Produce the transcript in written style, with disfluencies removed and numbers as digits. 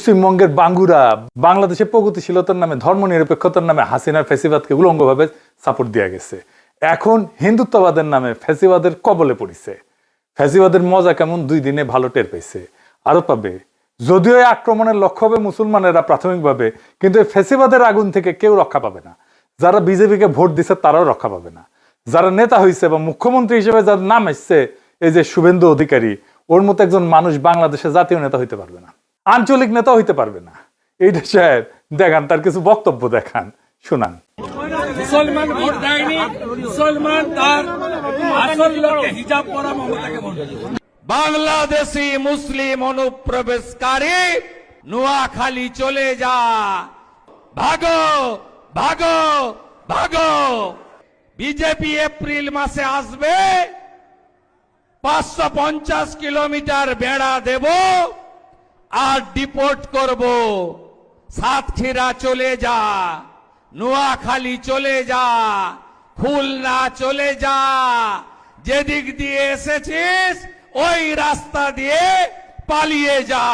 পশ্চিমবঙ্গের বাঙ্গুরা বাংলাদেশের প্রগতিশীলতার নামে ধর্মনিরপেক্ষতার নামে হাসিনার ফ্যাসিবাদকে উলঙ্গভাবে সাপোর্ট দেয়া গেছে। এখন হিন্দুত্ববাদের নামে ফ্যাসিবাদের কবলে পড়িছে। ফ্যাসিবাদের মজা কেমন 2 দিনে ভালো টের পাইছে, আরো পাবে। যদিও এই আক্রমণের লক্ষ্য হবে মুসলমানেরা প্রাথমিকভাবে, কিন্তু এই ফ্যাসিবাদের আগুন থেকে কেউ রক্ষা পাবে না। যারা বিজেপিকে ভোট দিচ্ছে তারাও রক্ষা পাবে না। যারা নেতা হয়েছে বা মুখ্যমন্ত্রী হিসেবে যার নাম এসছে, এই যে শুভেন্দু অধিকারী, ওর মতো একজন মানুষ বাংলাদেশে জাতীয় নেতা হইতে পারবে না, আঞ্চলিক নেতা হইতে পারবে না। এইটা সাহেব দেখান, তার কিছু বক্তব্য দেখান, শুনান। মুসলমান ভোট দেয়নি, মুসলমান তার আসল লোককে হিজাব পরা মমতাকে ভোট দিয়েছে। বাংলাদেশি মুসলিম অনুপ্রবেশকারী নোয়াখালী চলে যা, ভাগো ভাগো ভাগো। বিজেপি এপ্রিল মাসে আসবে, 550 কিলোমিটার বেড়া দেব আর ডিপোর্ট করব। সাতক্ষীরা চলে যা, নোয়াখালী চলে যা, খুলনা চলে যা। যেদিক দিয়ে এসেছিস ওই রাস্তা দিয়ে পালিয়ে যা।